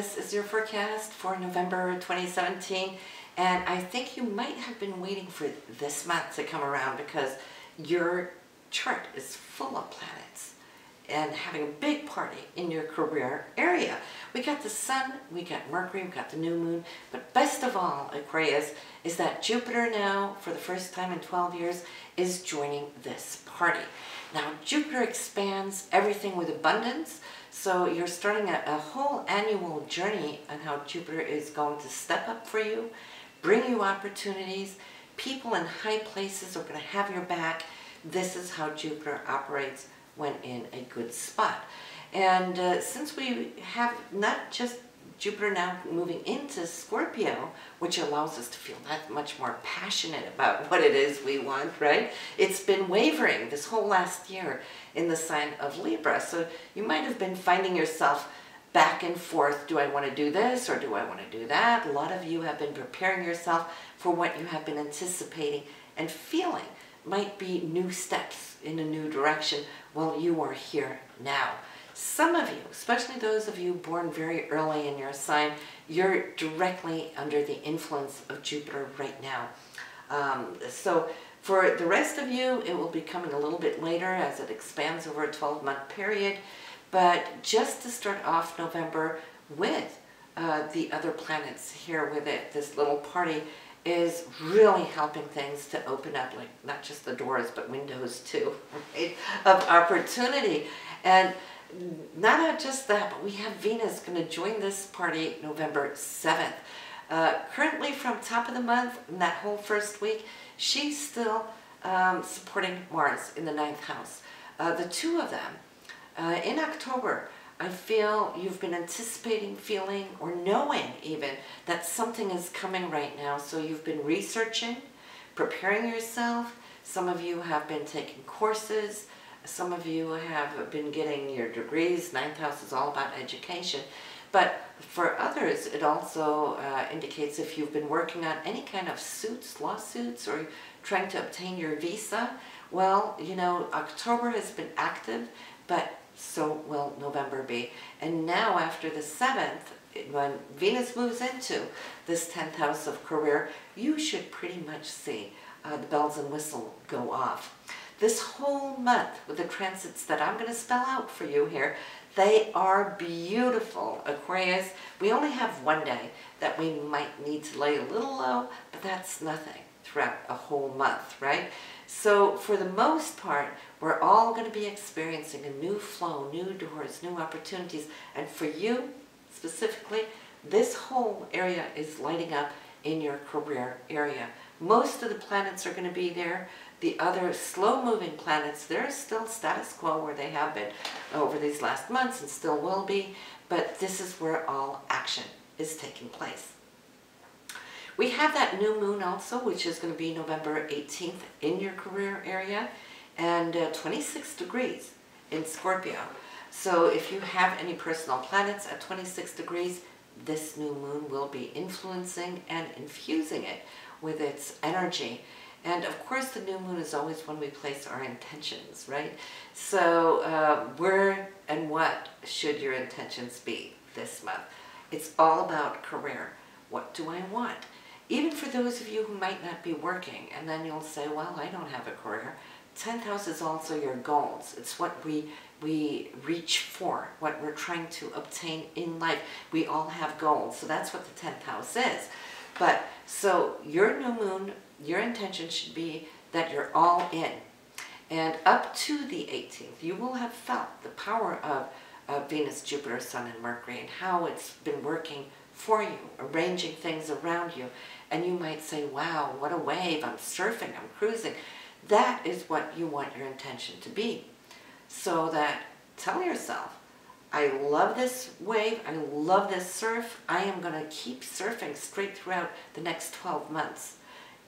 this is your forecast for November 2017, and I think you might have been waiting for this month to come around because your chart is full of planets and having a big party in your career area. We got the Sun, we got Mercury, we got the new moon, but best of all, Aquarius, is that Jupiter now, for the first time in 12 years, is joining this party. Now, Jupiter expands everything with abundance, so you're starting a whole annual journey on how Jupiter is going to step up for you, bring you opportunities. People in high places are going to have your back. This is how Jupiter operates when in a good spot. And since we have not just Jupiter now moving into Scorpio, which allows us to feel that much more passionate about what it is we want, right? It's been wavering this whole last year in the sign of Libra. So you might have been finding yourself back and forth. Do I want to do this or do I want to do that? A lot of you have been preparing yourself for what you have been anticipating and feeling might be new steps in a new direction. Well, you are here now. Some of you, especially those of you born very early in your sign, you're directly under the influence of Jupiter right now. So for the rest of you, it will be coming a little bit later as it expands over a 12-month period. But just to start off November with the other planets here with it, this little party is really helping things to open up, like not just the doors, but windows too, right, of opportunity. And not just that, but we have Venus going to join this party November 7th. Currently from top of the month, in that whole first week, she's still supporting Mars in the 9th house. The two of them, in October, I feel you've been anticipating, feeling, or knowing even that something is coming right now. So you've been researching, preparing yourself. Some of you have been taking courses. Some of you have been getting your degrees. 9th house is all about education. But for others, it also indicates if you've been working on any kind of suits, lawsuits, or trying to obtain your visa, well, you know, October has been active, but so will November be. And now after the 7th, when Venus moves into this 10th house of career, you should pretty much see the bells and whistle go off. This whole month with the transits that I'm going to spell out for you here, they are beautiful, Aquarius. We only have one day that we might need to lay a little low, but that's nothing throughout a whole month, right? So for the most part, we're all going to be experiencing a new flow, new doors, new opportunities. And for you specifically, this whole area is lighting up in your career area. Most of the planets are going to be there. The other slow-moving planets, they're still status quo where they have been over these last months and still will be. But this is where all action is taking place. We have that new moon also, which is going to be November 18th in your career area, and 26 degrees in Scorpio. So if you have any personal planets at 26 degrees, this new moon will be influencing and infusing it with its energy. And of course, the new moon is always when we place our intentions, right? So where and what should your intentions be this month? It's all about career. What do I want? Even for those of you who might not be working, and then you'll say, well, I don't have a career. 10th house is also your goals. It's what we reach for, what we're trying to obtain in life. We all have goals, so that's what the 10th house is. But so your new moon, your intention should be that you're all in. And up to the 18th, you will have felt the power of Venus, Jupiter, Sun, and Mercury, and how it's been working for you, arranging things around you. And you might say, wow, what a wave, I'm surfing, I'm cruising. That is what you want your intention to be. So that, tell yourself, I love this wave, I love this surf, I am going to keep surfing straight throughout the next 12 months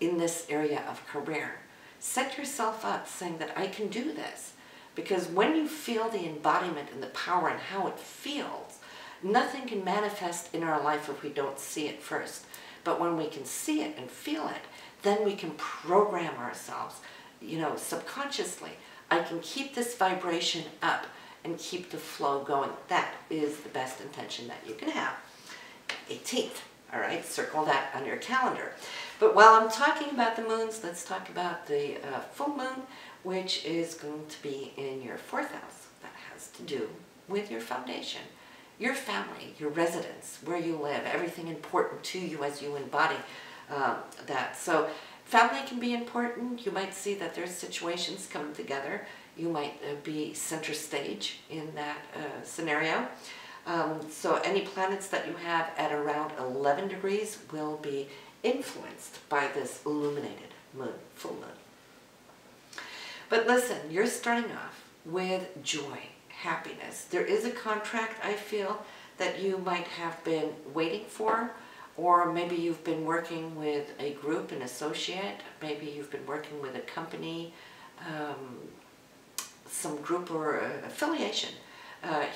in this area of career. Set yourself up saying that I can do this. Because when you feel the embodiment and the power and how it feels, nothing can manifest in our life if we don't see it first. But when we can see it and feel it, then we can program ourselves, you know, subconsciously. I can keep this vibration up and keep the flow going. That is the best intention that you can have. 18th. All right, circle that on your calendar. But while I'm talking about the moons, let's talk about the full moon, which is going to be in your 4th house. That has to do with your foundation, your family, your residence, where you live, everything important to you as you embody that. So family can be important. You might see that there's situations coming together. You might be center stage in that scenario. So any planets that you have at around 11 degrees will be influenced by this illuminated moon, full moon. But listen, you're starting off with joy, happiness. There is a contract, I feel, that you might have been waiting for, or maybe you've been working with a group, an associate, maybe you've been working with a company, some group or affiliation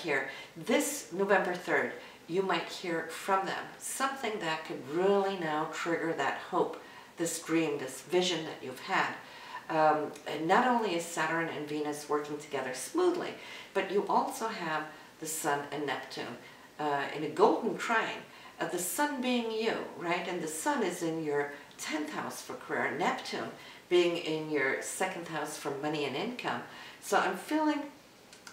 here. This November 3rd, you might hear from them something that could really now trigger that hope, this dream, this vision that you've had. And not only is Saturn and Venus working together smoothly, but you also have the Sun and Neptune in a golden trine. The Sun being you, right? And the Sun is in your 10th house for career, Neptune being in your 2nd house for money and income. So I'm feeling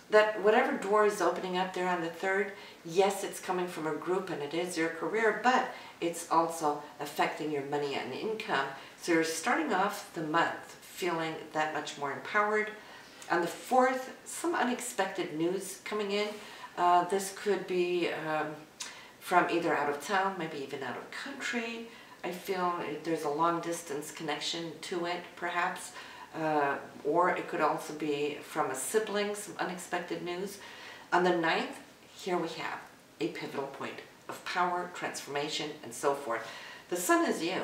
that whatever door is opening up there on the 3rd, yes, it's coming from a group and it is your career, but it's also affecting your money and income. So you're starting off the month feeling that much more empowered. On the 4th, some unexpected news coming in. This could be from either out of town, maybe even out of country. I feel there's a long distance connection to it, perhaps. Or it could also be from a sibling, some unexpected news. On the 9th, here we have a pivotal point of power, transformation, and so forth. The Sun is you.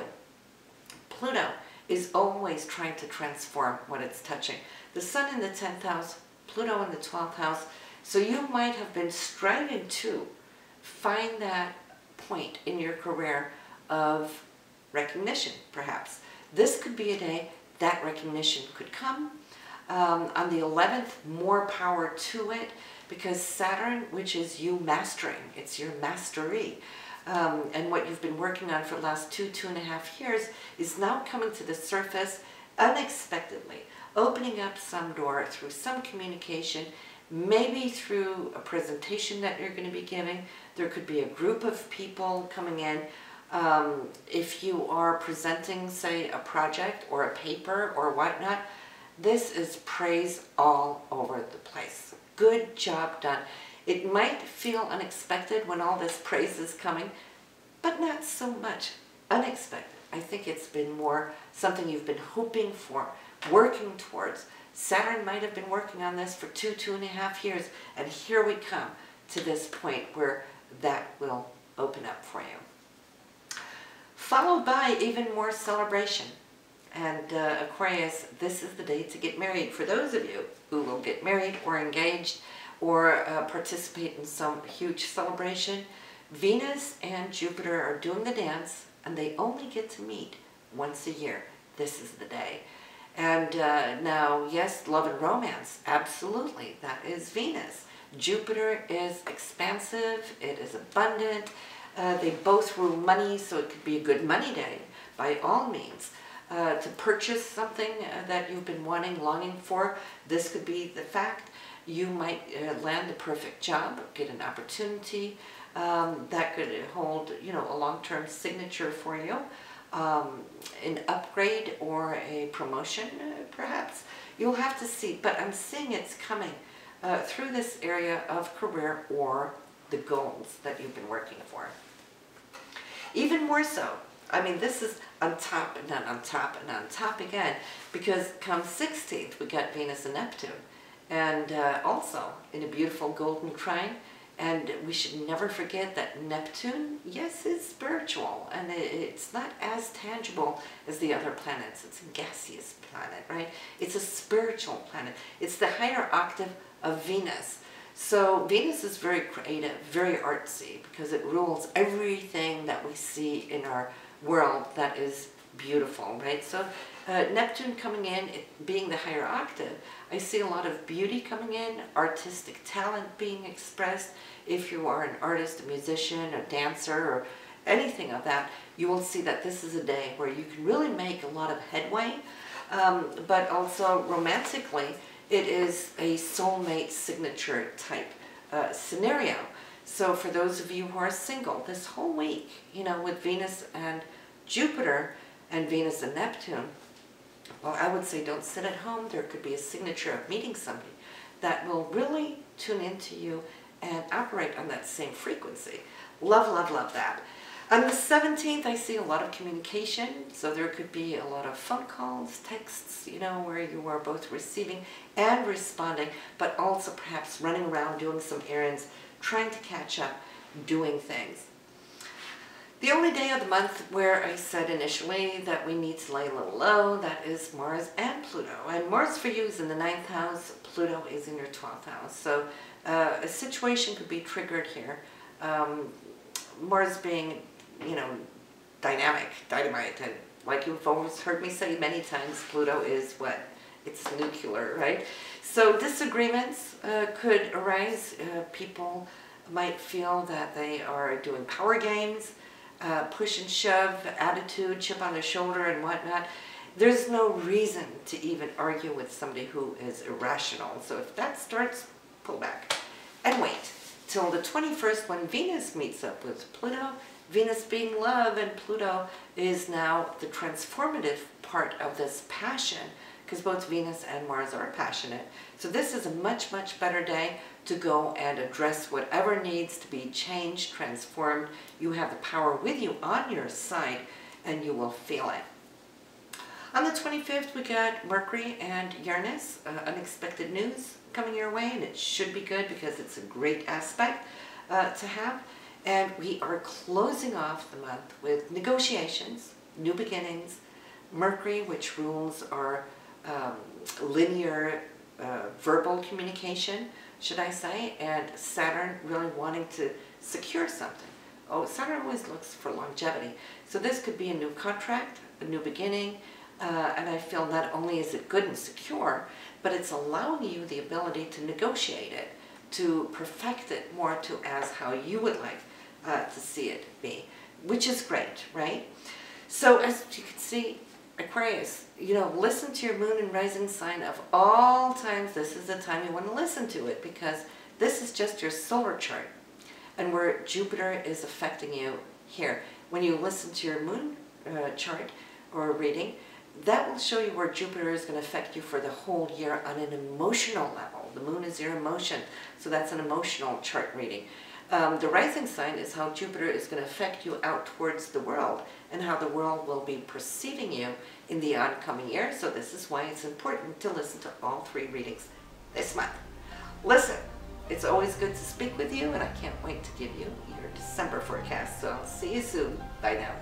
Pluto is always trying to transform what it's touching. The Sun in the 10th house, Pluto in the 12th house. So you might have been striving to find that point in your career of recognition, perhaps. This could be a day that recognition could come. On the 11th, more power to it, because Saturn, which is you mastering, it's your mastery, and what you've been working on for the last 2.5 years is now coming to the surface unexpectedly, opening up some door through some communication, maybe through a presentation that you're going to be giving. There could be a group of people coming in. If you are presenting, say, a project or a paper or whatnot, this is praise all over the place. Good job done. It might feel unexpected when all this praise is coming, but not so much unexpected. I think it's been more something you've been hoping for, working towards. Saturn might have been working on this for 2.5 years, and here we come to this point where that will open up for you. Followed by even more celebration. And Aquarius, this is the day to get married. For those of you who will get married or engaged or participate in some huge celebration, Venus and Jupiter are doing the dance, and they only get to meet once a year. This is the day. And now, yes, love and romance, absolutely, that is Venus. Jupiter is expansive, it is abundant. They both rule money, so it could be a good money day, by all means. To purchase something that you've been wanting, longing for, this could be the fact. You might land the perfect job, get an opportunity that could hold, you know, a long-term signature for you, an upgrade or a promotion, perhaps. You'll have to see, but I'm seeing it's coming through this area of career or the goals that you've been working for. Even more so, I mean, this is on top and then on top and on top again, because come 16th, we got Venus and Neptune, and also in a beautiful golden trine. And we should never forget that Neptune, yes, is spiritual, and it's not as tangible as the other planets. It's a gaseous planet, right? It's a spiritual planet. It's the higher octave of Venus. So Venus is very creative, very artsy, because it rules everything that we see in our world that is beautiful, right? So Neptune coming in, it being the higher octave, I see a lot of beauty coming in, artistic talent being expressed. If you are an artist, a musician, a dancer, or anything of that, you will see that this is a day where you can really make a lot of headway, but also romantically, it is a soulmate signature type scenario. So for those of you who are single, this whole week, you know, with Venus and Jupiter and Venus and Neptune, well, I would say don't sit at home. There could be a signature of meeting somebody that will really tune into you and operate on that same frequency. Love, love, love that. On the 17th, I see a lot of communication. So there could be a lot of phone calls, texts, you know, where you are both receiving and responding, but also perhaps running around doing some errands, trying to catch up, doing things. The only day of the month where I said initially that we need to lay a little low, that is Mars and Pluto. And Mars for you is in the 9th house, Pluto is in your 12th house. So a situation could be triggered here. Mars being, you know, dynamic, dynamite, and like you've always heard me say many times, Pluto is what? It's nuclear, right? So disagreements could arise. People might feel that they are doing power games, push and shove, attitude, chip on their shoulder and whatnot. There's no reason to even argue with somebody who is irrational. So if that starts, pull back and wait till the 21st when Venus meets up with Pluto. Venus being love, and Pluto is now the transformative part of this passion, because both Venus and Mars are passionate. So this is a much, much better day to go and address whatever needs to be changed, transformed. You have the power with you on your side, and you will feel it. On the 25th, we got Mercury and Uranus, unexpected news coming your way, and it should be good because it's a great aspect to have. And we are closing off the month with negotiations, new beginnings, Mercury, which rules our linear verbal communication, should I say, and Saturn really wanting to secure something. Oh, Saturn always looks for longevity. So this could be a new contract, a new beginning, and I feel not only is it good and secure, but it's allowing you the ability to negotiate it, to perfect it more to as how you would like to see it be, which is great, right? So as you can see, Aquarius, you know, listen to your moon and rising sign. Of all times, this is the time you want to listen to it, because this is just your solar chart and where Jupiter is affecting you here. When you listen to your moon chart or reading, that will show you where Jupiter is going to affect you for the whole year on an emotional level. The moon is your emotion, so that's an emotional chart reading. The rising sign is how Jupiter is going to affect you out towards the world and how the world will be perceiving you in the oncoming year. So this is why it's important to listen to all three readings this month. Listen, it's always good to speak with you, and I can't wait to give you your December forecast. So I'll see you soon. Bye now.